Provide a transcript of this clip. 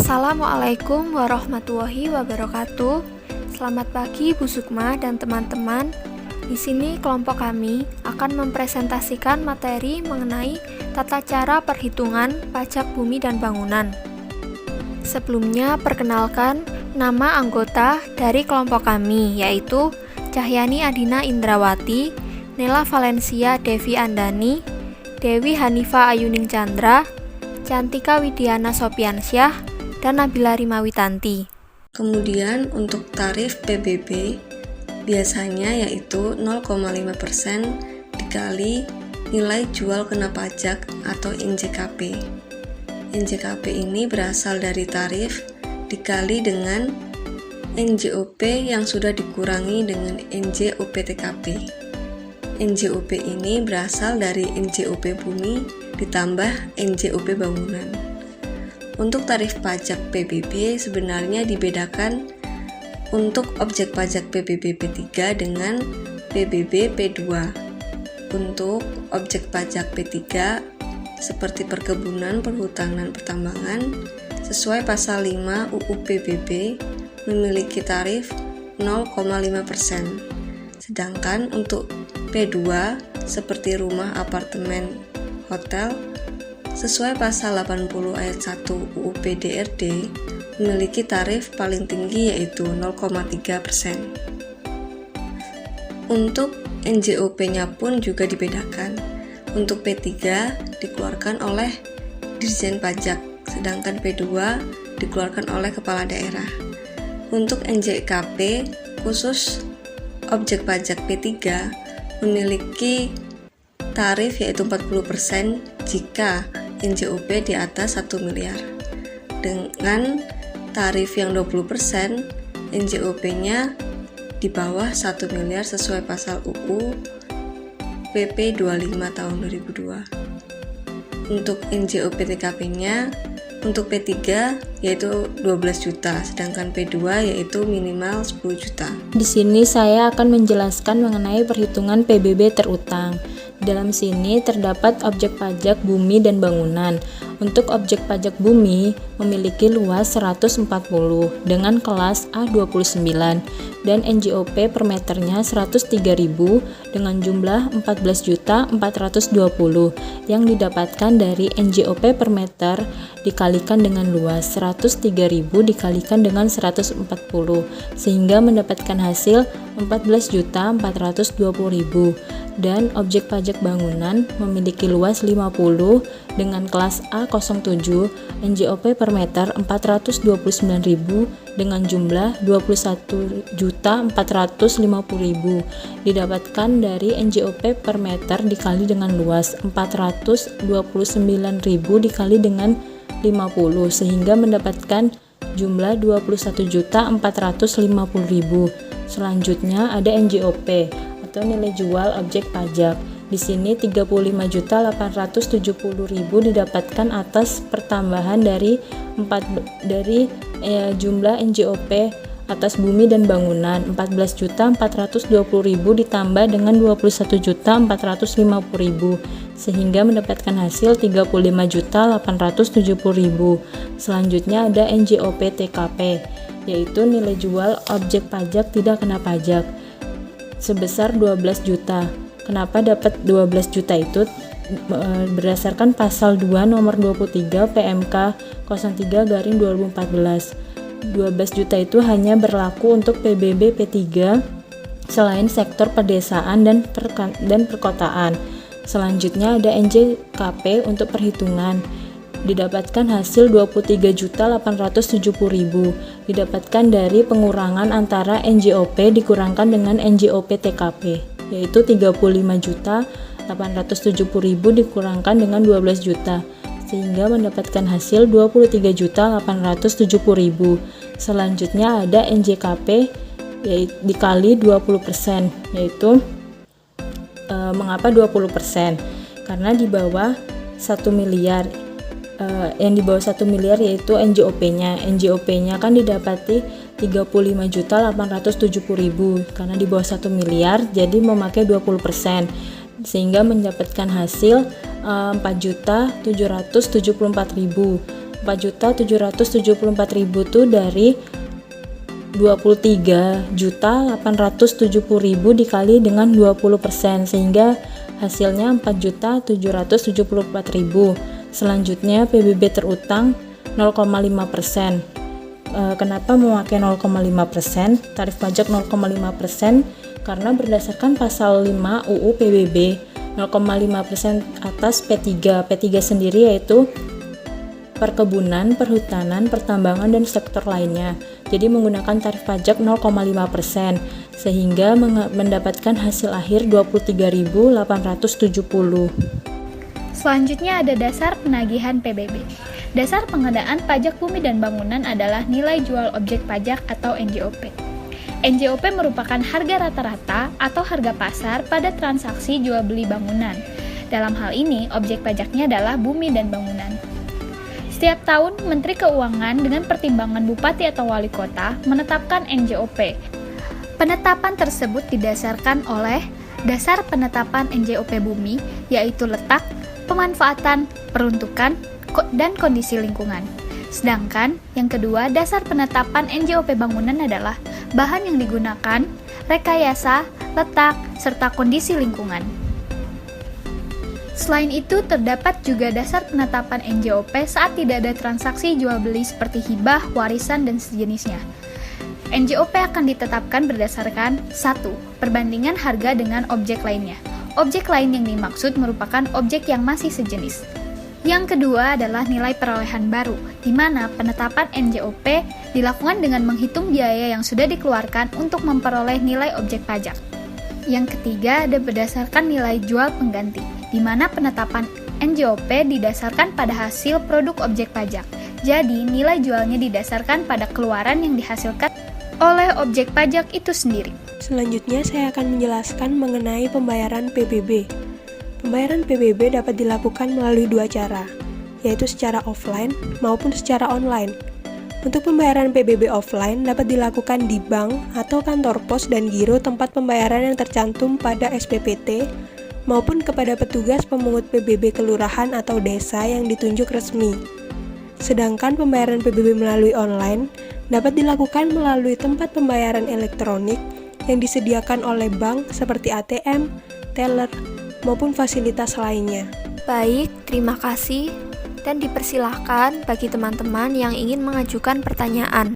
Assalamualaikum warahmatullahi wabarakatuh. Selamat pagi Bu Sukma dan teman-teman. Di sini kelompok kami akan mempresentasikan materi mengenai tata cara perhitungan pajak bumi dan bangunan. Sebelumnya perkenalkan nama anggota dari kelompok kami, yaitu Cahyani Adina Indrawati, Nela Valencia Devi Andani, Dewi Hanifa Ayuning Chandra, Cantika Widiana Sopiansyah, dan Nabila Rimawitanti. Kemudian untuk tarif PBB biasanya yaitu 0,5% dikali nilai jual kena pajak atau NJKP. NJKP ini berasal dari tarif dikali dengan NJOP yang sudah dikurangi dengan NJOP TKP. NJOP ini berasal dari NJOP bumi ditambah NJOP bangunan. Untuk tarif pajak PBB sebenarnya dibedakan untuk objek pajak PBB P3 dengan PBB P2. Untuk objek pajak P3 seperti perkebunan, perhutanan, pertambangan sesuai pasal 5 UU PBB memiliki tarif 0,5%. Sedangkan untuk P2 seperti rumah, apartemen, hotel sesuai pasal 80 ayat 1 UU PDRD memiliki tarif paling tinggi yaitu 0,3%. Untuk NJOP-nya pun juga dibedakan. Untuk P3 dikeluarkan oleh Dirjen Pajak, sedangkan P2 dikeluarkan oleh Kepala Daerah. Untuk NJKP khusus objek pajak P3 memiliki tarif yaitu 40% jika NJOP di atas 1 miliar. Dengan tarif yang 20%, NJOP-nya di bawah 1 miliar sesuai pasal UU PP 25 tahun 2002. Untuk NJOP TKP-nya untuk P3 yaitu 12 juta, sedangkan P2 yaitu minimal 10 juta. Di sini saya akan menjelaskan mengenai perhitungan PBB terutang. Dalam sini terdapat objek pajak bumi dan bangunan. Untuk objek pajak bumi memiliki luas 140 dengan kelas A29 dan NJOP per meternya 103.000 dengan jumlah 14.420 yang didapatkan dari NJOP per meter dikalikan dengan luas 103.000 dikalikan dengan 140 sehingga mendapatkan hasil 14.420.000. Dan objek pajak bangunan memiliki luas 50 dengan kelas A07 NJOP per meter 429.000 dengan jumlah 21.450.000 didapatkan dari NJOP per meter dikali dengan luas 429.000 dikali dengan 50 sehingga mendapatkan jumlah 21.450.000. Selanjutnya ada NJOP atau nilai jual objek pajak. Di sini 35.870.000 didapatkan atas pertambahan dari jumlah NJOP atas bumi dan bangunan 14.420.000 ditambah dengan 21.450.000 sehingga mendapatkan hasil 35.870.000. Selanjutnya ada NJOP TKP yaitu nilai jual objek pajak tidak kena pajak sebesar 12 juta. Kenapa dapat 12 juta itu? Berdasarkan pasal 2 nomor 23 PMK 03/2014. 12 juta itu hanya berlaku untuk PBB P3 selain sektor pedesaan dan perkotaan. Selanjutnya ada NJKP untuk perhitungan. Didapatkan hasil 23.870.000 didapatkan dari pengurangan antara NJOP dikurangkan dengan NJOP TKP yaitu 35.870.000 dikurangkan dengan 12 juta sehingga mendapatkan hasil 23.870.000. Selanjutnya ada NJKP dikali 20% yaitu mengapa 20%? Karena di bawah 1 miliar yang di bawah 1 miliar yaitu NJOP-nya. NJOP-nya kan didapati 35.870.000 karena di bawah 1 miliar jadi memakai 20% sehingga mendapatkan hasil 4.774.000. 4.774.000 itu dari 23.870.000 dikali dengan 20%, sehingga hasilnya 4.774.000. Selanjutnya PBB terutang 0,5%. Kenapa memakai 0,5%? Tarif pajak 0,5% karena berdasarkan pasal 5 UU PBB 0,5% atas P3. P3 sendiri yaitu perkebunan, perhutanan, pertambangan, dan sektor lainnya. Jadi menggunakan tarif pajak 0,5% sehingga mendapatkan hasil akhir 23.870. Selanjutnya ada dasar penagihan PBB. Dasar pengenaan pajak bumi dan bangunan adalah nilai jual objek pajak atau NJOP. NJOP merupakan harga rata-rata atau harga pasar pada transaksi jual beli bangunan. Dalam hal ini, objek pajaknya adalah bumi dan bangunan. Setiap tahun, Menteri Keuangan dengan pertimbangan Bupati atau Wali Kota menetapkan NJOP. Penetapan tersebut didasarkan oleh dasar penetapan NJOP bumi, yaitu letak, pemanfaatan, peruntukan, dan kondisi lingkungan. Sedangkan yang kedua, dasar penetapan NJOP bangunan adalah bahan yang digunakan, rekayasa, letak, serta kondisi lingkungan. Selain itu, terdapat juga dasar penetapan NJOP saat tidak ada transaksi jual beli seperti hibah, warisan, dan sejenisnya. NJOP akan ditetapkan berdasarkan 1. Perbandingan harga dengan objek lainnya. Objek lain yang dimaksud merupakan objek yang masih sejenis. Yang kedua adalah nilai perolehan baru, di mana penetapan NJOP dilakukan dengan menghitung biaya yang sudah dikeluarkan untuk memperoleh nilai objek pajak. Yang ketiga ada berdasarkan nilai jual pengganti, di mana penetapan NJOP didasarkan pada hasil produk objek pajak. Jadi, nilai jualnya didasarkan pada keluaran yang dihasilkan oleh objek pajak itu sendiri. Selanjutnya saya akan menjelaskan mengenai pembayaran PBB. Pembayaran PBB dapat dilakukan melalui dua cara, yaitu secara offline maupun secara online. Untuk pembayaran PBB offline dapat dilakukan di bank atau kantor pos dan giro tempat pembayaran yang tercantum pada SPPT maupun kepada petugas pemungut PBB kelurahan atau desa yang ditunjuk resmi. Sedangkan pembayaran PBB melalui online dapat dilakukan melalui tempat pembayaran elektronik yang disediakan oleh bank seperti ATM, teller, maupun fasilitas lainnya. Baik, terima kasih dan dipersilahkan bagi teman-teman yang ingin mengajukan pertanyaan.